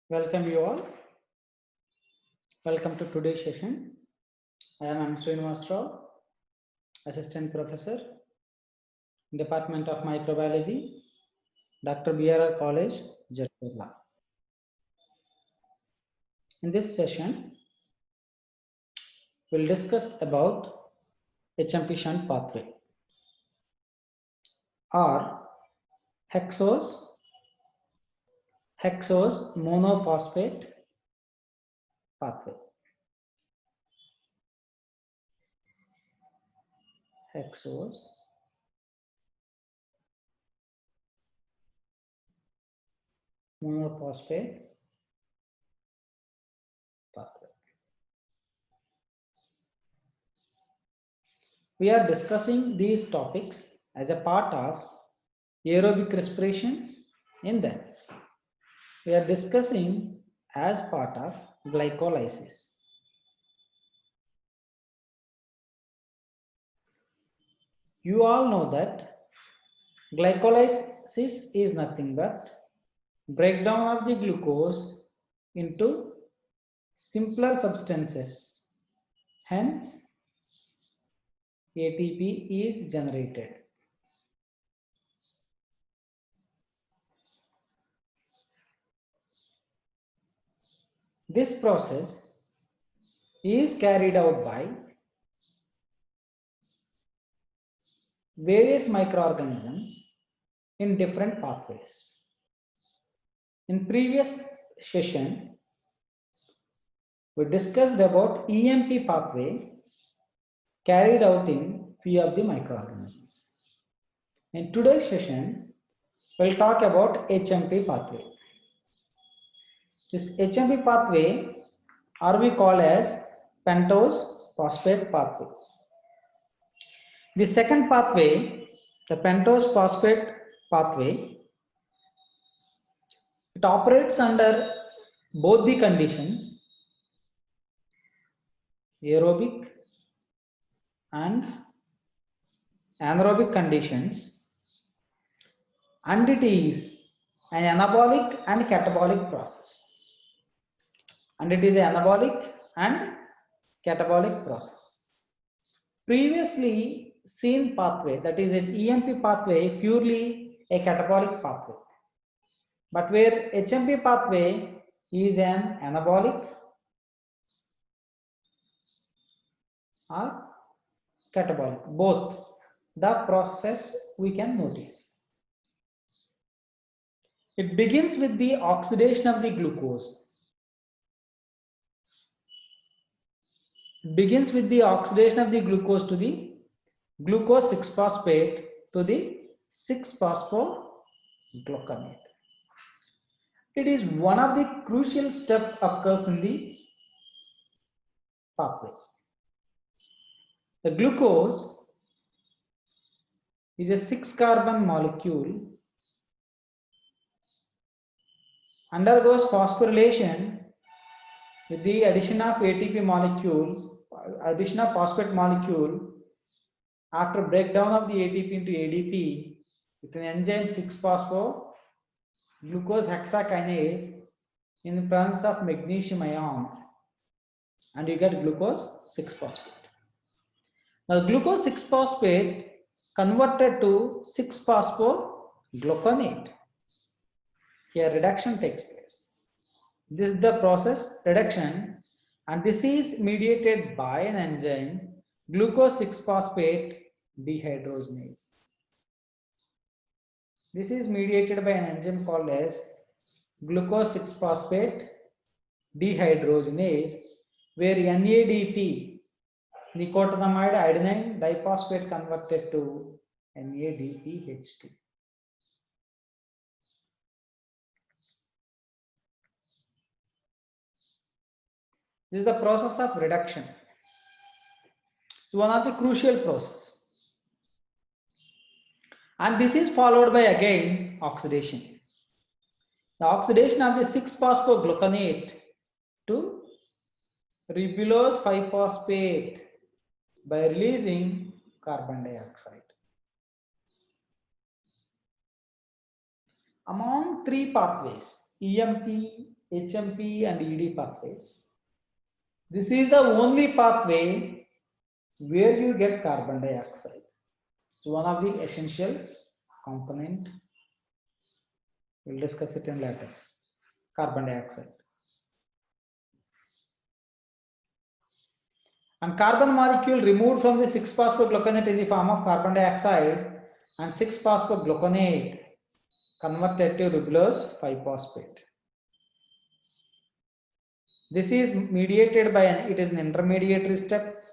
Welcome you all. Welcome to today's session. I am Srinivas Rao, Assistant Professor, Department of Microbiology, Dr. BRR College, Jadcherla. In this session, we'll discuss about HMP shunt pathway or hexose monophosphate pathway. Hexose monophosphate pathway. We are discussing these topics as a part of aerobic respiration. In that, we are discussing as part of glycolysis. You all know that glycolysis is nothing but breakdown of the glucose into simpler substances. Hence, ATP is generated. This process is carried out by various microorganisms in different pathways. In previous session, we discussed about EMP pathway carried out in few of the microorganisms. In today's session, we'll talk about HMP pathway. This HMP pathway are we call as pentose phosphate pathway. The second pathway, the pentose phosphate pathway, it operates under both the conditions, aerobic and anaerobic conditions, and it is an anabolic and catabolic process. And it is an anabolic and catabolic process. Previously seen pathway, that is an EMP pathway, purely a catabolic pathway. But where HMP pathway is an anabolic or catabolic, both the process we can notice. It begins with the oxidation of the glucose. It begins with the oxidation of the glucose to the glucose 6-phosphate to the 6-phosphogluconate. It is one of the crucial steps occurs in the pathway. The glucose is a 6-carbon molecule, undergoes phosphorylation with the addition of ATP molecule, addition of phosphate molecule after breakdown of the ATP into ADP with an enzyme 6-phosphoglucose hexakinase in the presence of magnesium ion, and you get glucose 6-phosphate. Now glucose 6-phosphate converted to 6-phosphogluconate. Here reduction takes place. This is the process reduction, and this is mediated by an enzyme glucose 6-phosphate dehydrogenase. This is mediated by an enzyme called as glucose 6-phosphate dehydrogenase, where NADP, nicotinamide adenine diphosphate, converted to NADPH2. This is the process of reduction. It's one of the crucial process. And this is followed by again oxidation. The oxidation of the 6-phosphogluconate to ribulose 5-phosphate by releasing carbon dioxide. Among three pathways, EMP, HMP and ED pathways. This is the only pathway where you get carbon dioxide. It's one of the essential component. We'll discuss it in later. Carbon dioxide. And carbon molecule removed from the 6-phosphogluconate in the form of carbon dioxide and 6-phosphogluconate converted to ribulose 5-phosphate. This is mediated by it is an intermediary step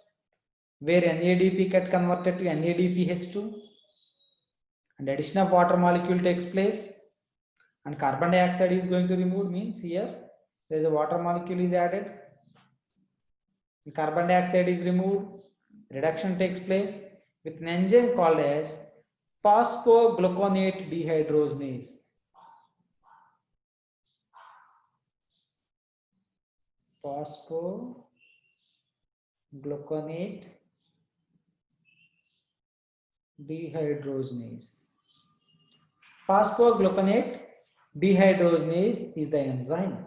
where NADP get converted to NADPH2 and addition of water molecule takes place and carbon dioxide is going to remove, means here there is a water molecule is added, carbon dioxide is removed, reduction takes place with an enzyme called as phosphogluconate dehydrogenase. Phosphogluconate dehydrogenase. Phosphogluconate dehydrogenase is the enzyme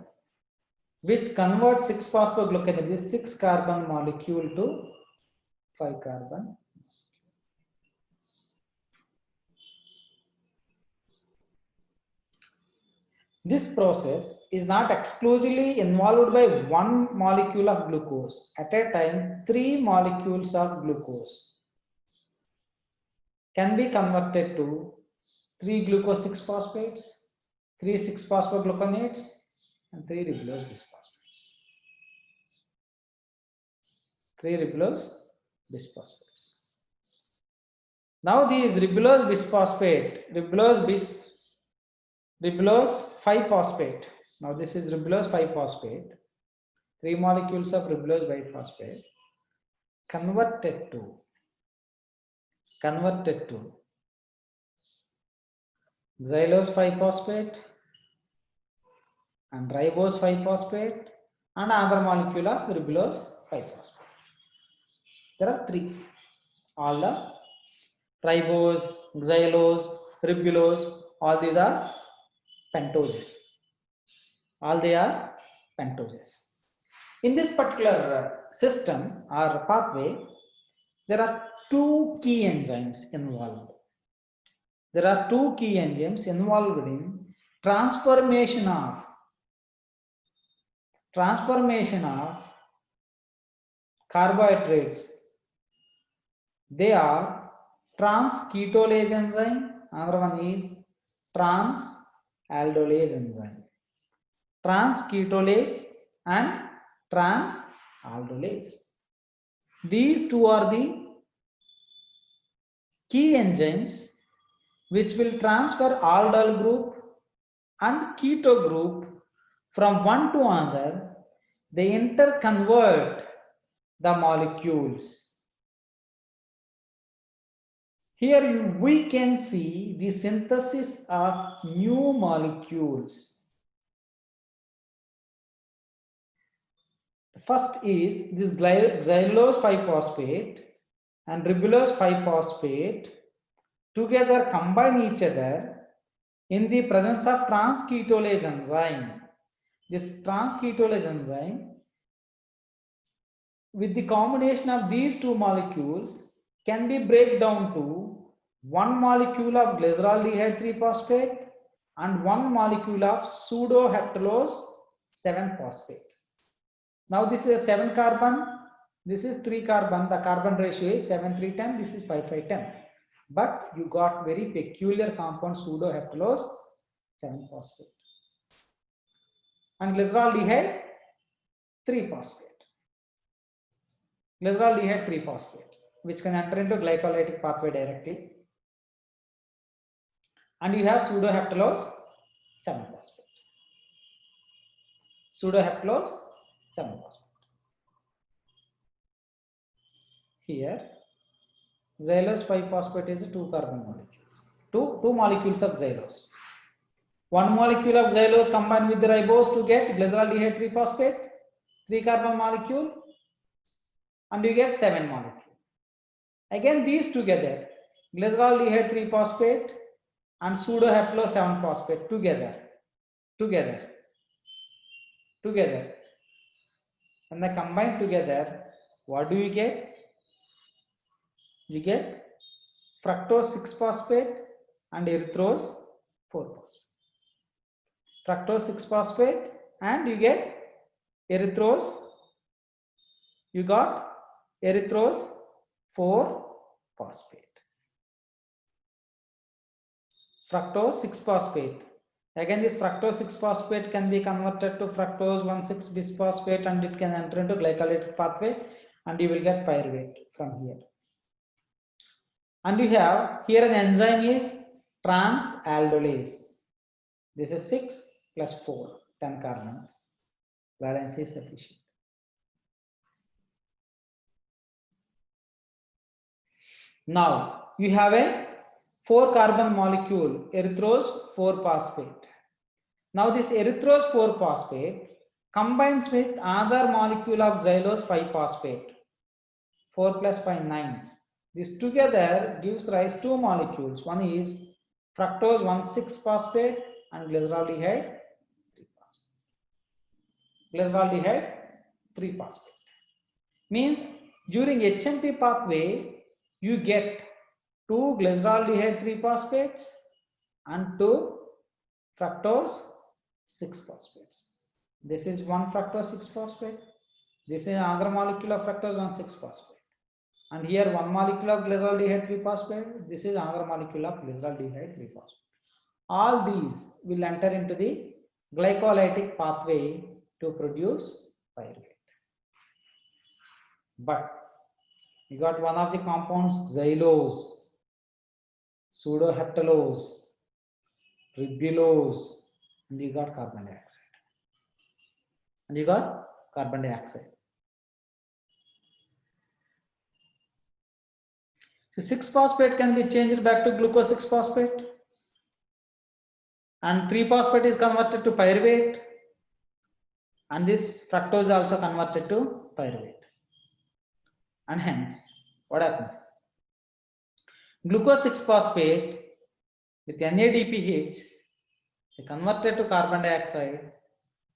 which converts 6-phosphogluconate, this 6-carbon molecule to 5-carbon. This process is not exclusively involved by one molecule of glucose. At a time, 3 molecules of glucose can be converted to 3 glucose 6-phosphates, 3 6-phosphogluconates, and 3 ribulose bisphosphates. 3 ribulose bisphosphates. Now these ribulose bisphosphate, ribulose 5-phosphate. Now this is ribulose 5-phosphate. 3 molecules of ribulose biphosphate converted to xylose 5-phosphate and ribose 5-phosphate and another molecule of ribulose 5-phosphate. There are 3. All the ribose, xylose, ribulose, all these are pentoses. All they are pentoses. In this particular system or pathway, there are 2 key enzymes involved. There are 2 key enzymes involved in transformation of carbohydrates. They are trans-ketolase enzyme, another one is trans-aldolase enzyme. Trans-ketolase and trans-aldolase. These 2 are the key enzymes which will transfer aldol group and keto group from one to another. They interconvert the molecules. Here we can see the synthesis of new molecules. First is this xylose 5-phosphate and ribulose 5-phosphate together combine each other in the presence of trans-ketolase enzyme. This trans-ketolase enzyme, with the combination of these 2 molecules, can be break down to 1 molecule of glyceraldehyde 3-phosphate and 1 molecule of pseudoheptalose 7-phosphate. Now this is a 7-carbon, this is 3-carbon, the carbon ratio is 7:3:10, this is 5:5:10. But you got very peculiar compound pseudoheptalose 7-phosphate and glyceraldehyde 3-phosphate. Glyceraldehyde 3-phosphate, which can enter into glycolytic pathway directly. And you have pseudoheptalose 7-phosphate. Pseudoheptalose 7-phosphate. Here, xylose 5-phosphate is a 2-carbon molecules. Two molecules of xylose. 1 molecule of xylose combined with the ribose to get glyceraldehyde 3-phosphate, 3-carbon molecule, and you get 7 molecule. Again, these together, glyceraldehyde 3-phosphate and pseudoheptalose 7-phosphate together. together. When they combine together, what do you get? You get fructose 6-phosphate and erythrose 4-phosphate. Fructose 6-phosphate and you get erythrose. You got erythrose 4-phosphate. Fructose 6-phosphate. Again, this fructose 6-phosphate can be converted to fructose 1,6-bisphosphate and it can enter into glycolytic pathway and you will get pyruvate from here. And you have here an enzyme is transaldolase. This is 6 plus 4, 10 carbons. Valence is sufficient. Now you have a 4-carbon molecule, erythrose 4-phosphate. Now this erythrose 4-phosphate combines with another molecule of xylose 5-phosphate. 4 plus 5, 9. This together gives rise to 2 molecules. One is fructose 1,6-phosphate and glyceraldehyde 3-phosphate. Glyceraldehyde 3-phosphate. Means during HMP pathway, you get 2 glyceraldehyde 3-phosphates and 2 fructose 6-phosphates. This is 1 fructose 6-phosphate. This is another molecule of fructose 1,6-phosphate. And here 1 molecule of glyceraldehyde 3-phosphate. This is another molecule of glyceraldehyde 3-phosphate. All these will enter into the glycolytic pathway to produce pyruvate. But you got one of the compounds, xylose, pseudoheptalose, ribulose, and you got carbon dioxide. So 6-phosphate can be changed back to glucose 6-phosphate, and 3-phosphate is converted to pyruvate, and this fructose is also converted to pyruvate. And hence, what happens? Glucose 6-phosphate with NADPH is converted to carbon dioxide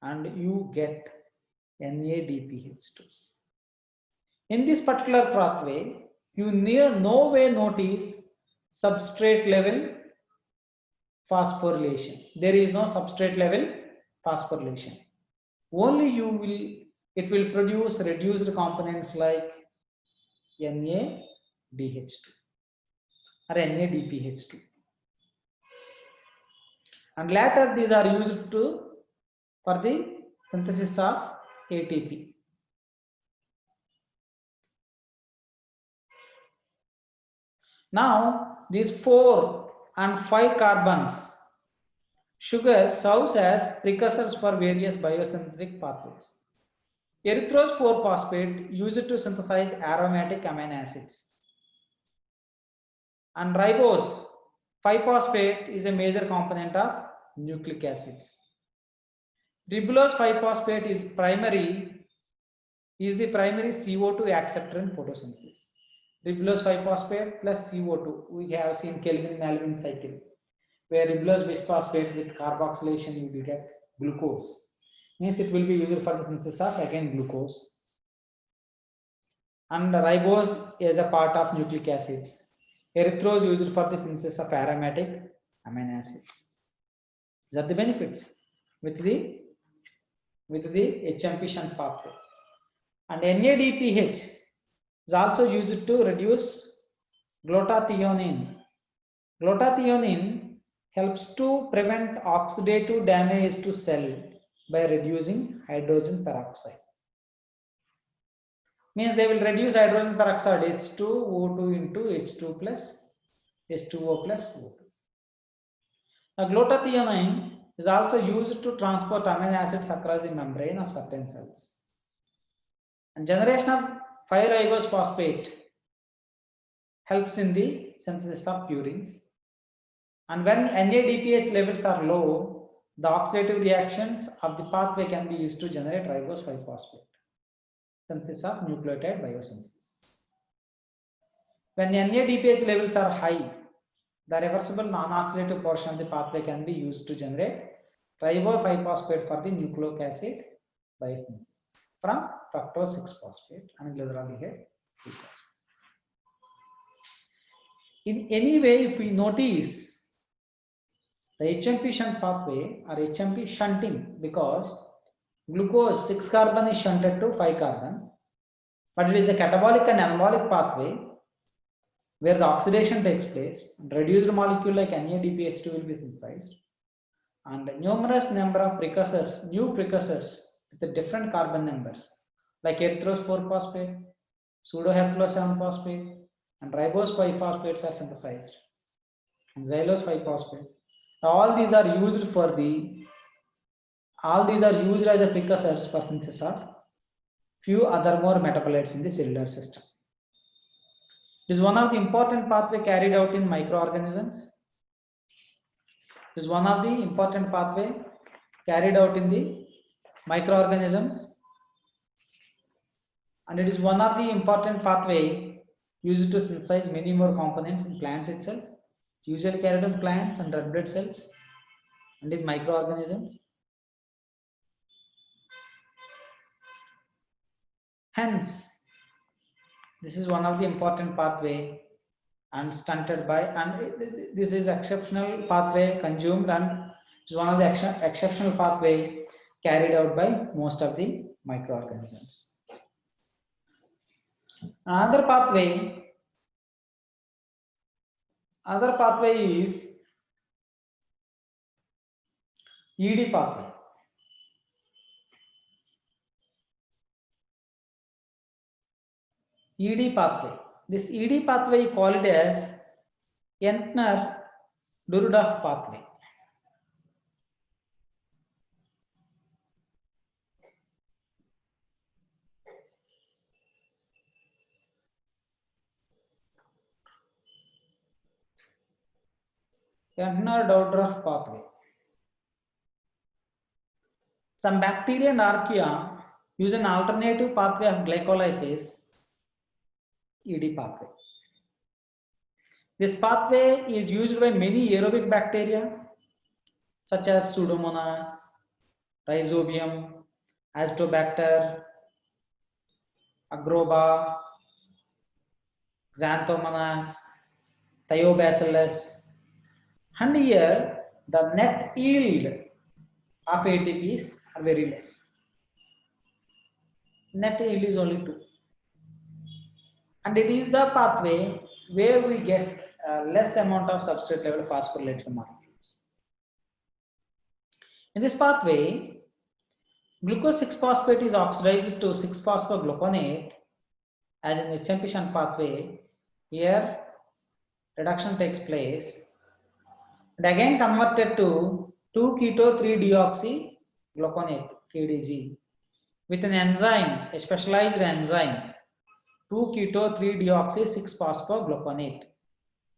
and you get NADPH2. In this particular pathway, you no way notice substrate level phosphorylation. There is no substrate level phosphorylation. Only it will produce reduced components like NADH2 or NADPH2. And later these are used for the synthesis of ATP. Now these 4 and 5 carbons sugar serves as precursors for various biosynthetic pathways. Erythrose 4-phosphate used to synthesize aromatic amino acids. And ribose 5-phosphate is a major component of nucleic acids. Ribulose 5-phosphate is the primary CO2 acceptor in photosynthesis. Ribulose 5-phosphate plus CO2, we have seen Kelvin-Malvin cycle, where ribulose bisphosphate with carboxylation you will get glucose. Means it will be used for the synthesis of again glucose. And ribose is a part of nucleic acids. Erythrose used for the synthesis of aromatic amino acids. These are the benefits with the HMP shunt pathway. And NADPH is also used to reduce glutathione. Glutathione helps to prevent oxidative damage to cell by reducing hydrogen peroxide. Means they will reduce hydrogen peroxide H2O2 into H2 plus H2O plus O2. Now glutathione is also used to transport amino acids across the membrane of certain cells. And generation of 5-ribose phosphate helps in the synthesis of purines. And when NADPH levels are low, the oxidative reactions of the pathway can be used to generate ribose 5-phosphate. Synthesis of nucleotide biosynthesis. When NADPH levels are high, the reversible non-oxidative portion of the pathway can be used to generate ribose 5-phosphate for the nucleic acid biosynthesis from fructose 6-phosphate and glyceraldehyde 3-phosphate. In any way, if we notice the HMP shunt pathway or HMP shunting, because glucose 6 carbon is shunted to 5 carbon, but it is a catabolic and anabolic pathway where the oxidation takes place, and reduced molecule like NADPH2 will be synthesized, and numerous number of precursors, new precursors with the different carbon numbers like erythrose 4-phosphate, pseudoheptulose 7-phosphate, and ribose 5-phosphates are synthesized, and xylose 5-phosphate. All these are used as a precursors for synthesis of few other more metabolites in the cellular system. It is one of the important pathway carried out in microorganisms. It is one of the important pathway carried out in the microorganisms, and it is one of the important pathway used to synthesize many more components in plants itself. It's usually carried in plants and red blood cells and in microorganisms. Hence, this is one of the important pathway and stunted by, and this is exceptional pathway consumed, and is one of the exceptional pathway carried out by most of the microorganisms. Another pathway is ED pathway. ED pathway. This ED pathway, you call it as Entner-Durdorf pathway. Entner-Durdorf pathway. Some bacteria and archaea use an alternative pathway of glycolysis, ED pathway. This pathway is used by many aerobic bacteria such as Pseudomonas, Rhizobium, Azotobacter, Agroba, Xanthomonas, Thiobacillus, and here the net yield of ATPs are very less. Net yield is only 2, and it is the pathway where we get less amount of substrate level phosphorylated molecules. In this pathway, glucose 6-phosphate is oxidized to 6-phosphogluconate as in HMP shunt pathway. Here reduction takes place and again converted to 2-keto-3-deoxygluconate KDG with an enzyme, a specialized enzyme, 2-keto-3-deoxy-6-phosphogluconate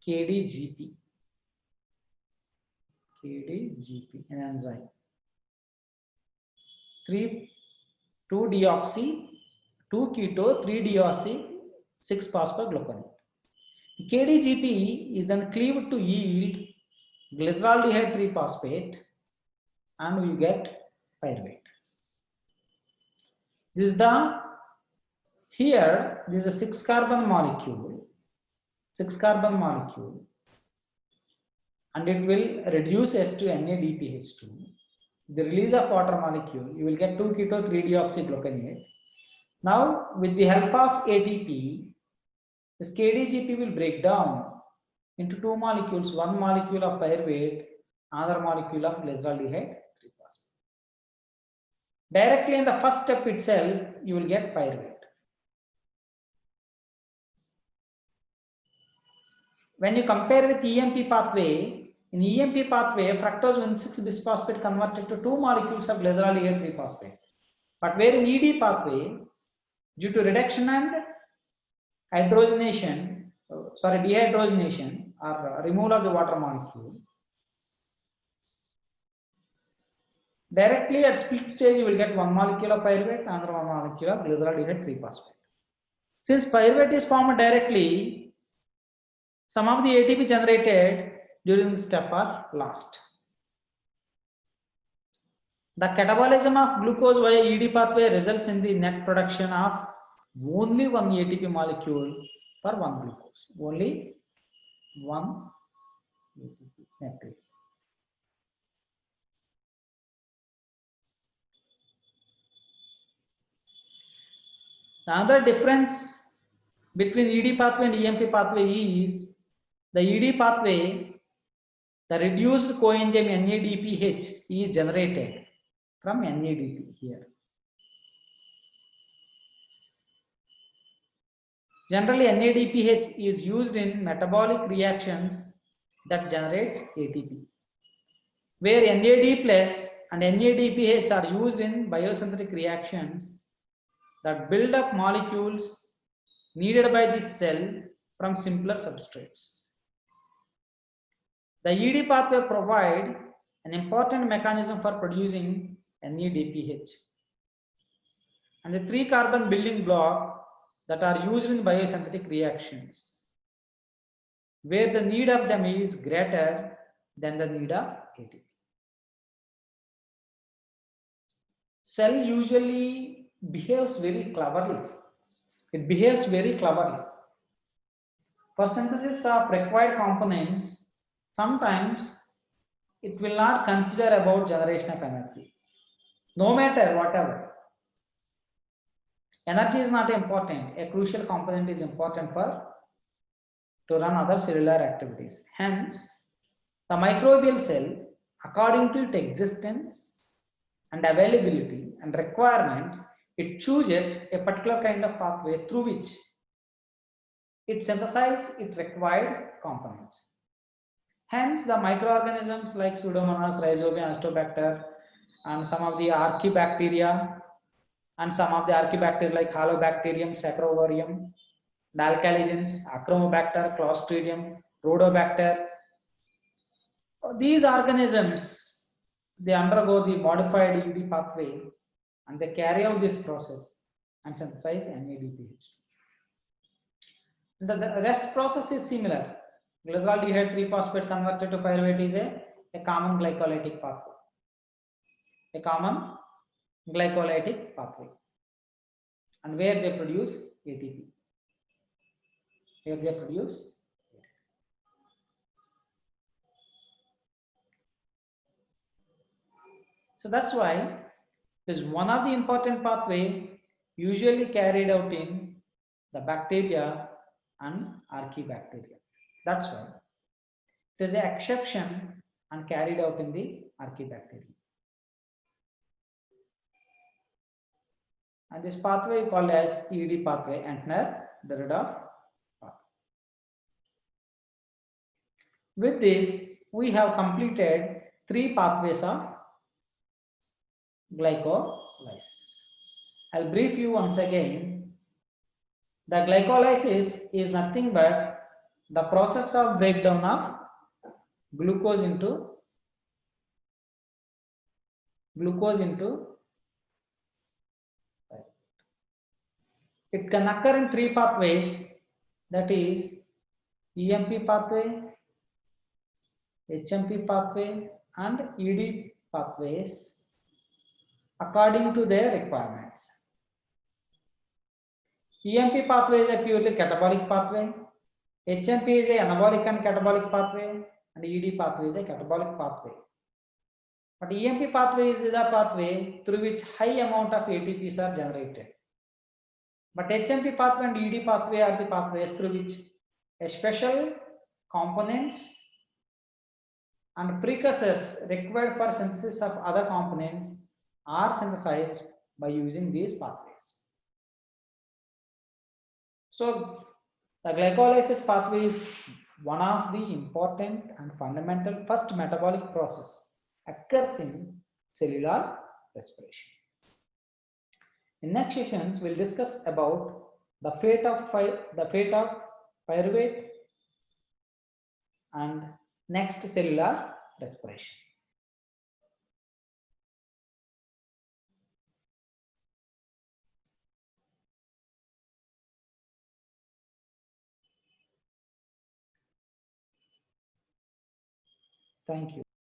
KDGP. KDGP, an enzyme. 2-keto-3-deoxy-6-phosphogluconate. KDGP is then cleaved to yield glyceraldehyde 3-phosphate, and we get pyruvate. This is the here this is a 6-carbon molecule, and it will reduce S to NADPH2. The release of water molecule, you will get 2-keto-3-deoxygluconate. Now, with the help of ATP, this KDGP will break down into 2 molecules, one molecule of pyruvate, another molecule of glyceraldehyde 3-phosphate. Directly in the first step itself, you will get pyruvate. When you compare with EMP pathway, in EMP pathway, fructose 1,6-bisphosphate converted to 2 molecules of glyceraldehyde 3-phosphate. But where in ED pathway, due to reduction and dehydrogenation or removal of the water molecule, directly at split stage you will get 1 molecule of pyruvate, another 1 molecule of glyceraldehyde 3-phosphate. Since pyruvate is formed directly, some of the ATP generated during this step are lost. The catabolism of glucose via ED pathway results in the net production of only one ATP molecule for one glucose. Only one ATP net. Another difference between ED pathway and EMP pathway is the ED pathway, the reduced coenzyme NADPH is generated from NADP here. Generally, NADPH is used in metabolic reactions that generates ATP, where NAD plus and NADPH are used in biosynthetic reactions that build up molecules needed by the cell from simpler substrates. The ED pathway provides an important mechanism for producing NADPH, and the 3-carbon building block that are used in biosynthetic reactions, where the need of them is greater than the need of ATP. Cell usually behaves very cleverly. It behaves very cleverly. For synthesis of required components, sometimes it will not consider about generation of energy. No matter whatever. Energy is not important. A crucial component is important to run other cellular activities. Hence, the microbial cell, according to its existence and availability and requirement, it chooses a particular kind of pathway through which it synthesizes its required components. Hence, the microorganisms like Pseudomonas, Rhizobia, Azotobacter, and some of the Archaebacteria, and some of the Archaebacteria like Halobacterium, Saccharovirium, Alkaligens, Achromobacter, Clostridium, Rhodobacter. These organisms, they undergo the modified ED pathway and they carry out this process and synthesize NADPH. The rest process is similar. Glyceraldehyde 3-phosphate converted to pyruvate is a common glycolytic pathway. A common glycolytic pathway. And where they produce ATP. Where they produce ATP. So that's why this is one of the important pathway usually carried out in the bacteria and Archaebacteria. That's why it is an exception and carried out in the Archaebacteria. And this pathway is called as ED pathway, Entner-Doudoroff pathway. With this, we have completed 3 pathways of glycolysis. I'll brief you once again. The glycolysis is nothing but the process of breakdown of glucose into it can occur in 3 pathways, that is EMP pathway, HMP pathway and ED pathways according to their requirements. EMP pathway is a purely catabolic pathway, HMP is a anabolic and catabolic pathway, and ED pathway is a catabolic pathway. But EMP pathway is the pathway through which high amount of ATPs are generated. But HMP pathway and ED pathway are the pathways through which a special components and precursors required for synthesis of other components are synthesized by using these pathways. So the glycolysis pathway is one of the important and fundamental first metabolic process occurs in cellular respiration. In next sessions, we'll discuss about the fate of pyruvate and next cellular respiration. Thank you.